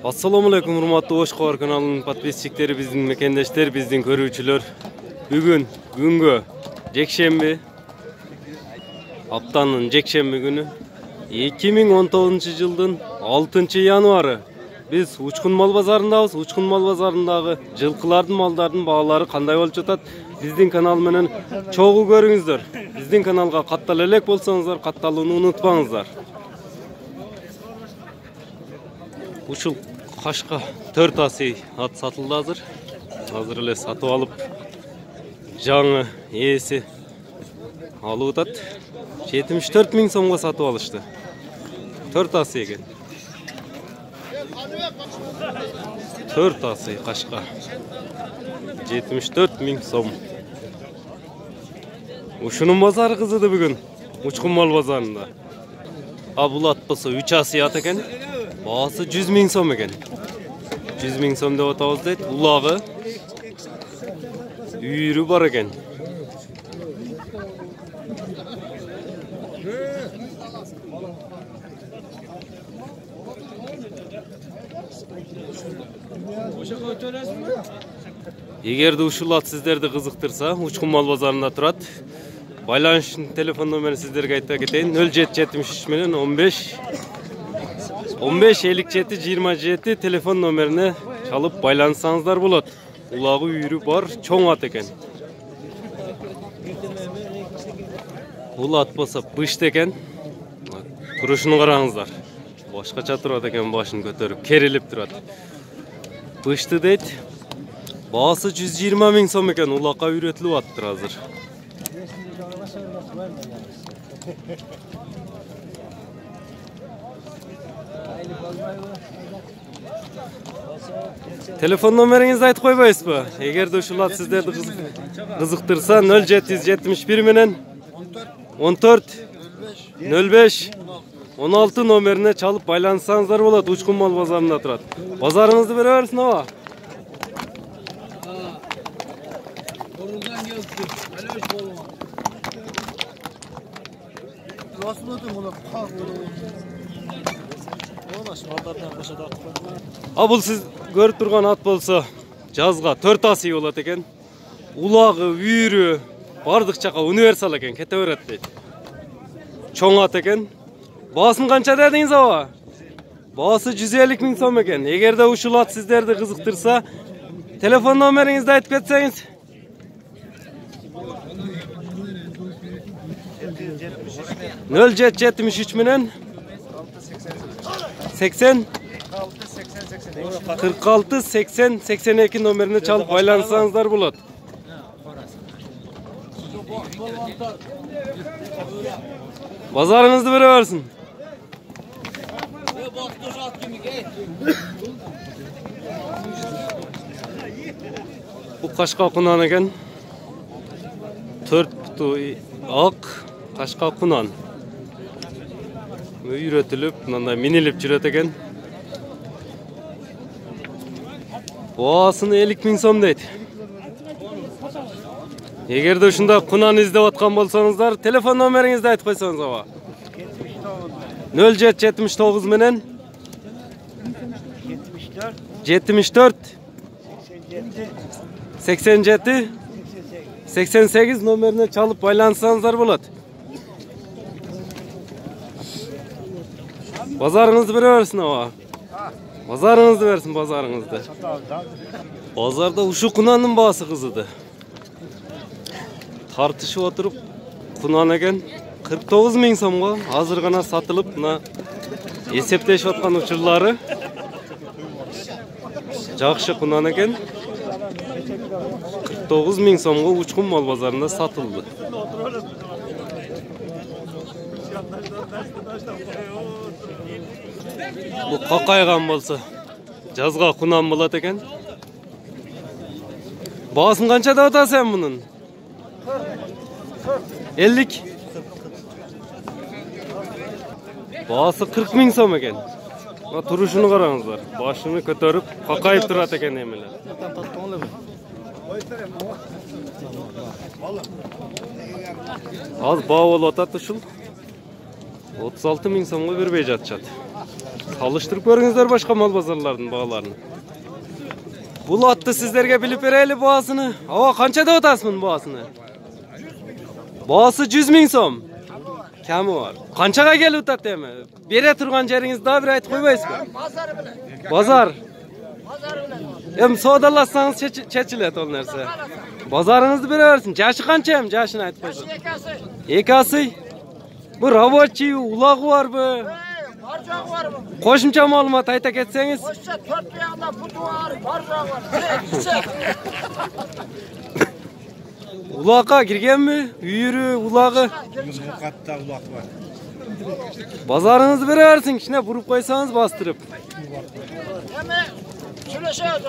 Assalamu alaikum урматтуу Ош Кабар каналынын подписчиктери, биздин мекендештер, биздин көрүүчүлөр. Бүгүн күнгө жекшемби, аптанын жекшемби күнү 2019 жылдын 6 январы. Биз Учкун мал базарындабыз. Учкун мал базарындагы жылкылардын, малдардын баалары кандай болуп жатат? Биздин канал менен чогуу көрүңүздөр. Биздин каналга каттала элек болсоңуздар, катталууну унутпаңыздар. Ушул Кашка 4 асый ат сатылды азыр. Азыр эле сатып алып, жаңы ээси алып атат. 74 000 сомго сатып алышты. 4 асый экен. 4 асый Кашка 74 000 сом. Ушунун базары кызыды бүгүн Учкун мал базарында. Бул ат болсо 3 асый ат экен. Baası 100 000 сом екен. 100 000 сом деп атабыз дейт. Улагы, үйрү бар екен. Эгерде ушул ат сиздерди кызыктырса, Учкун мал базарында турат. Байланыш телефон номерин сиздерге айта кетейин. 0773 менен 15 57 27 телефон номерине чалып байлансаңыздар болот. Улагы үйрү бар, чоң ат экен. Бул ат болсо бышты экен. Турушуну караңыздар. Башкача турат экен, башын көтөрүп, керилип турат. Бышты дейт. Баасы 120 000 сом экен. Улакка үйрөтүлүп аттыр азыр. Telefon номериңизди айтып койбойсузбу? Эгерде ушул ат сиздерди кызыктырса, 0771 менен 14 05 16 номерине чалып байлансаңыздар болот. Учкун мал базарында турат. Базарыңызды бере берсин аба. Бул сиз көрүп турган ат болсо жазга 4 асый болот экен. Улагы, үйрү бардык жака универсал экен, кете берет дейт. Чоң ат экен. Баасын канча дедиңиз аба? Баасы 150 000 сом экен. Эгерде ушул ат сиздерди кызыктырса, телефон номериңизди айтып кетсеңиз. 0773 менен 80 46 80 82 номерине чалып байлансаңыздар болот. Базарыңызды бере берсин. Бул Кашка кунан экен. 4 буту ак Кашка кунан. Үйрөтүлүп, мындай минилип жүрөт экен. Баасыны 50 000 сом дейт. Эгерде ушундай кунан издеп аткан болсоңуздар, телефон номериңизди айтып койсоңуз аба. 0779 менен 74 87 88 номерине чалып байлансаңыздар болот. Базарыңызды бере берсин аба. Базарыңызды берсин, базарыңызды. Базарда ушу кунандын баасы кызыды. Тартышып отуруп, кунан экен 49 000 сомго азыр гана сатылып, мына эсептешип аткан учурлары. Жакшы кунан экен. 49 000 сомго Учкун мал базарында сатылды. Бул какайган болсо жазга кунан болот экен. Баасын канча деп атасың мунун? 50. Baası 40 000 сом екен. Турушуну караңыздар. Башыны көтөрүп, какайып турат екен эмелер. Az баа болуп атат ушул. 36 000 сомго бербей жатышат. Salıştırıp görüңүздөр başka mal bazarlarının bağlarını. Bul attı sizlerge bilip bereli boğasını. Ava kança da otasmın boğasını? Boğası 100.000 so'm. Kami var. Kançaga gelip otat demi? Bere turgan jeringiz daha bir aytып koybaysızbı? Bazar. Em sodalaşsanız çeçilet ol nerse. Bazarınızды bere versin. Jaşı kança em? Jaşını aytып koysun. 2 asy. Bu ravochi ulagı var bu. Qo'shimcha ma'lumot ayta ketsangiz. Qo'shimcha 4 tuyog'da buti var, barjog'i var. Ulaqqa kirganmi? Uyuri, ulag'i. Katta ulaq var. Bazaringizni beraversin, kichkina burib qo'ysangiz bostirib. Hemen söyleseyeceğim.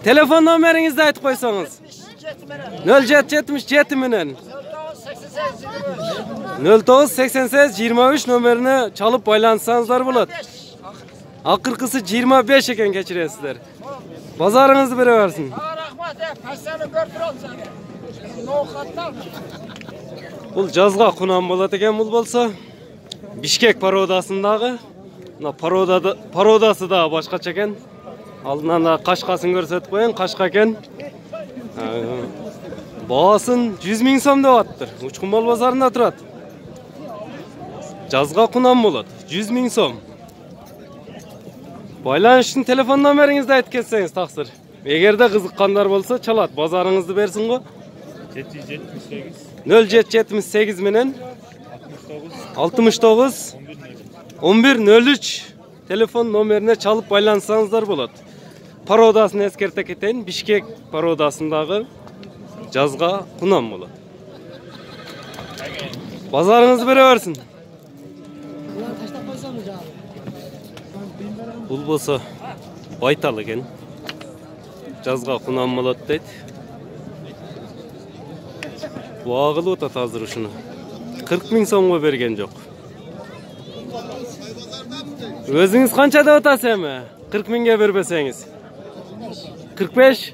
Telefon nomeringizni aytib qo'ysangiz. 0777 menen 0988 23 nomerini çalıp baylansanızlar bo'ladi. Akırkısı 25 eken keçiresizler. Bazarınızı beraversin. Rahmat ya, pasani götürolsan. No'xatdan. Бұл жазға құнан болады екен бұл болса. Бишкек пародасындағы. Пародасы да башқаша екен. Алдынан да қашқасын көрсетіп қояйын, қашқа екен. Бағасын 100.000 сом деп аттыр. Учқын мал базарында тұрады. Жазға құнан болады. 100.000 сом. Байланыш үшін телефон номеріңізді айтып кетсеңіз тақсыр. Егер де қызыққандар болса çalat. Базарыңызды берсін ғой. 0778 менен 69 1103 telefon номеріне çalıp байлансаңыздар болады. Пародасын ескерте кетейін. Бишкек пародасындағы жазға құнан болады. Базарыңызды бере берсін. Бұл болса байтал екен. Жазға құнан болады дейді. Bağılı ota hazır şunu. 40.000 so'mga bergen жоқ. Özünüz qanchada otasiz mi? 40.000ga berbesengiz. 45?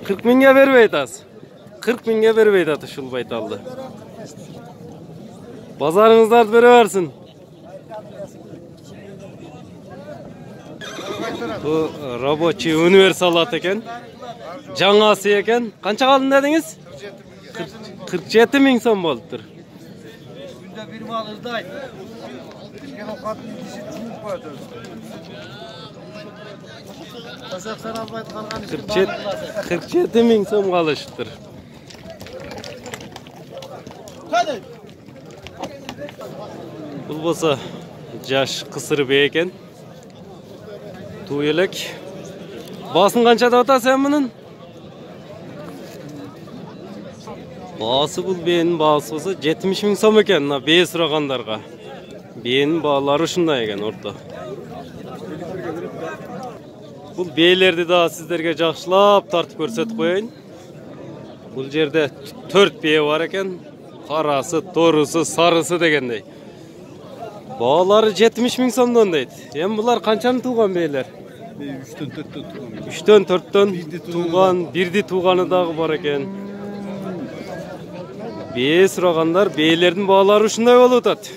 40.000ga berbeytasiz. 40.000ga berbeytati şul baytaldı. Bazarınızlar bereversin. Bu Рабочий универсалат eken. Жаңасы eken. Qancha qaldın dediniz? 47.000 so'm bo'libdir. Günde bir mal hızdaydı. Bizgen o kadın ikisi çubuk koydu. Kasap sen almayıp kalkan için 47.000 so'm qalışıptır. Hadi. Бұл болsa жаш қысыр бей екен. Туу елек. Басын қаншада отасың мұның? Bağısı бұл бейінің bağısı болса 70.000 so'm екен. Бей сұрағандарға. Бейінің bağылары шындай екен орта. Бұл бейлерді да сіздерге жақшылап тартып көрсетіп қойайын. Бұл жерде 4 бей бар екен. Қарасы, торысы, сарысы дегендей. Bağıları 70.000 so'mdan deydi. Hem bunlar qanchani tuğan beyler? 3'ten 4'ten tuğan, birdi tuğanı dağı var eken. Bey sұрағандар бейлердің bağıları ушундай болуп атат.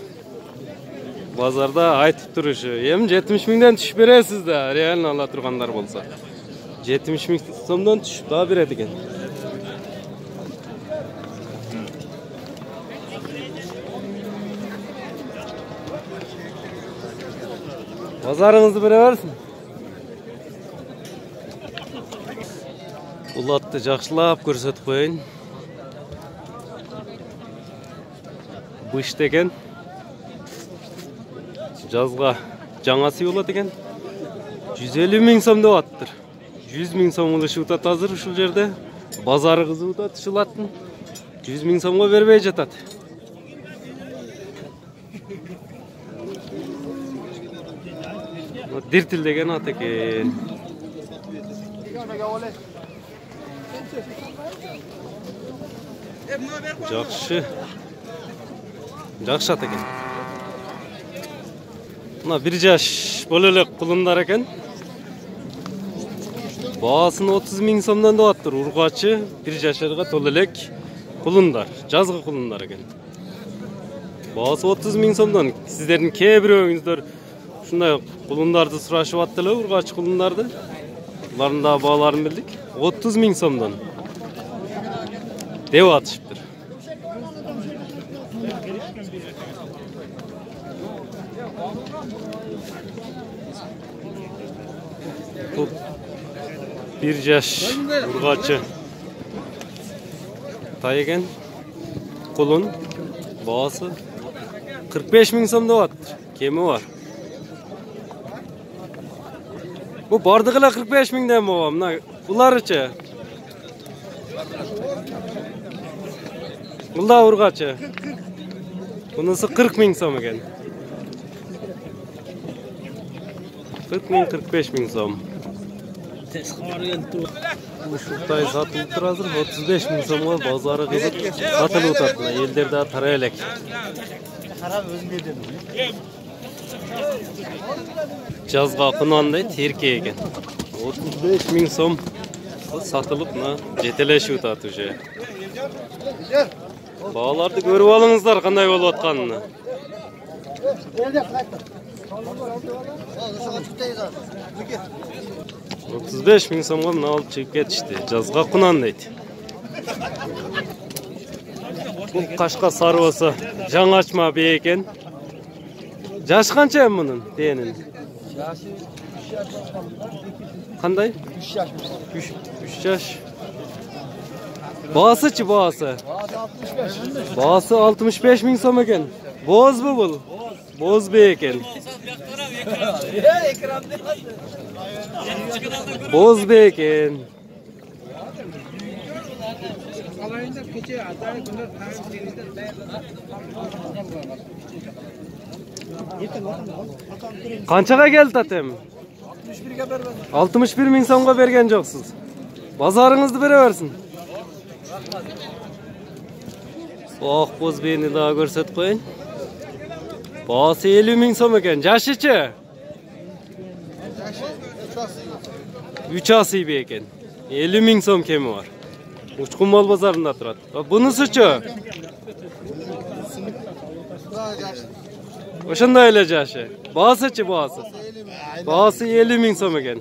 Базарда айтып турушу. Hem 70.000'den түшүп бересиз да, реально ала тургандар болса. 70.000 so'mdan түшүп да берет экен. Bazarınızı bereversin. Бұл атты жақшылап көрсетіп қойайын. Бұш деген жазға жаңасы болады екен. 150.000 so'm деп аттыр. 100.000 so'm ылышы ұтат азыр ушул жерде. Базары қызы ұтат ушылатын. 100.000 so'mға бербей жатат. Dirtil деген ат екен. Жақшы ат екен. Мына bir жаш бөлелек құлындар екен. Бағасын 30.000 so'mdan деп аттыр. Ургачы bir жашарга толы элек құлындар, жазғы құлындар екен. Bağısı 30 ming so'mdan. Sizlerin keybiro'ngizlar shunday qulunlarni surashib atdilar, urg'ochi qulunlarni. Ularning da bağlarini bildik. 30 ming so'mdan. Deb atishibdir. Bu bir yaş urg'ochi taygan qulun bağısı 45 ming so'm deyapti. Kemi var. Bu bardıqlar 45 mingdan bo'lyapti. Ularcha. Bunlar urg'ochi. Bunisi 40 ming so'm ekan. 40 ming 45 ming so'm. Uşuqday satılıp hazır 35 ming so'mga bozori qilib satılıp o'tadi. Ellarda tarayalak. Qarab o'zim dedim. Жазға құнандай терке екен. 35 мing so'm satılıp жетелешіп o'tadi уже. Bağalardı görüp alыңыздар qanday bo'lib atqanını. 35 ming so'mga mına alıp çıkıp ketishdi. Жазға құнандайды. Bu Qashqa sarvası жаңа açma bir eкен. Yaşı qancha bunun deyenin? Qanday? 3 yaş. 3 yaş. Bağısı-chi bağısı? Bağısı 65 ming so'm ekan. Bo'z bu bul. Bo'z be ekan. Bo'z be ekan. Qanchaga keldi tatem? 61 ming so'mga bergan jo'qsiz. Bozoringizni beraversin. So'q bo'z beni daha ko'rsatib qo'ying. Bağısı 50 ming so'm ekan. Yashi-chi? 3 asıy be ekan. 50 ming so'm kemi var. Uçqunmol bozorida turadi. Bunisi-chi? O'shanda ele yashi. Bağısı-chi bağısı? Bağısı 50 ming so'm ekan.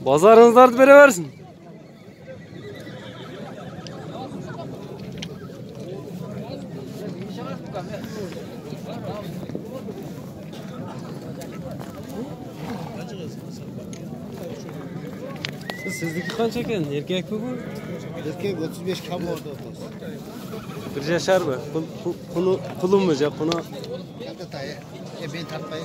Bozoringizlarni beraversin. Sizniki qancha ekan? Erkakmi bu? Erkek 35 kam orada otursun. Bir yaşar mı? Kulun mu? Bunu Kaltatayı. Ben tartmayı.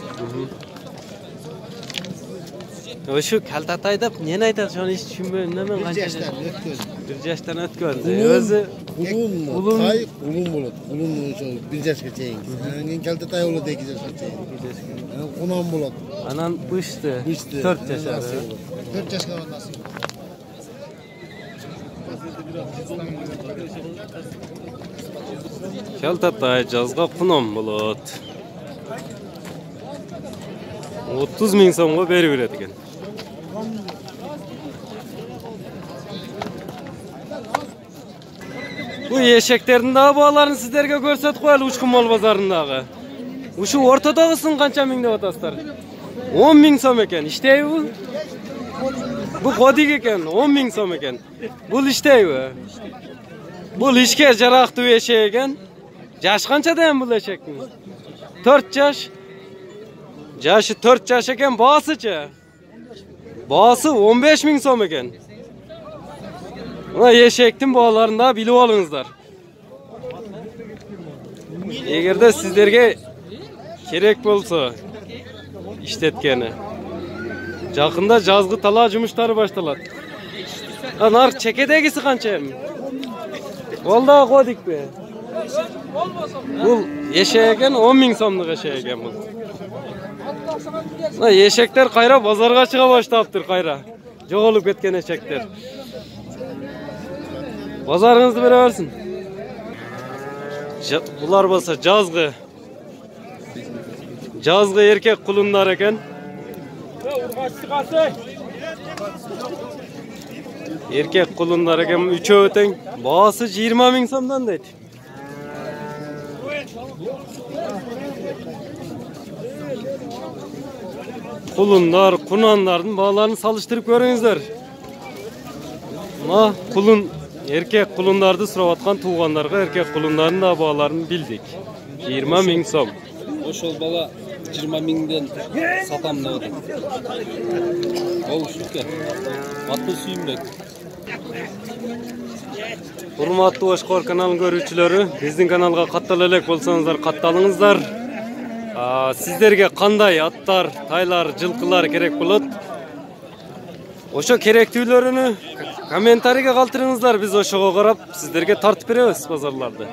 Şu kaltatayda ne aytadi? Shuni hech tushunmayman. Nima qancha? 1 yaştan ötkön. 1 yaşdan o'tgan. O'zi Kulun tay kulun bo'ladi. Kulun o'sha 1 yoshga teyin. Keyin kaltatay bo'ladi 2 yoshga teyin. Qunon bo'ladi. Anan pishdi. 4 yaşar. 4 yaşga nasıl? Kaltatay жазға құнам болады. 30 ming so'mga berib beradi ekan. Bu eshaklarning da bağlarini sizlarga ko'rsatib qo'yaylik Uçqunmol bozorinindaги. O'sha o'rtadag'isin qancha ming deb atasizlar? 10 ming so'm ekan. Ishtaymi bu? Bu qo'dik ekan, 10 ming so'm ekan. Bu ishtaymi? Bu ishga jaraqti eshak ekan. Yaş qanchadan bu eshakning? 4 yaş. Yaşı 4 yaş ekan, bağısı-chi? Bağısı 15 ming so'm ekan. Buna eshakning bağlarini da bilib olingizlar. Eğer sizlarga kerak bo'lsa işletkeni. Yaqinda жазғы tala жұмыштары başlanadi. Nar chekedagisi qancha? Olda qo'dik be. Bu eshak ekan 10 ming so'mlik eshak ekan bu. Eshaklar qayra bozorga chiqa boshlabdir qayra. Jo'g'olib ketgan eshaklar. Bozoringizni beraversin. Bular bo'lsa жазғы erkak qulunlar ekan. Erkak qulunlar ekan, 3 teng. Bağısı 20 ming so'mdan deydi. Kulunlar, kunanların bağlarını salıştırıp görüңүздөр. Mına kulun erkek kulundardı suravatkan tuğanlarga erkek kulunların da bağlarını bildik. 20 ming so'm. Ошол бала 20 миңден сатам деп атат. Болушу экен. Аты Сүйүмбек. Урматтуу Ошкор каналын көрүүчүлөрү, биздин каналга каттала элек болсоңуздар катталыңыздар. Сиздерге кандай аттар, тайлар, жылкылар керек болот? Ошо керектүүлөрүнү комментарийге калтырыңыздар. Биз ошого карап сиздерге тартып беребиз базарларды.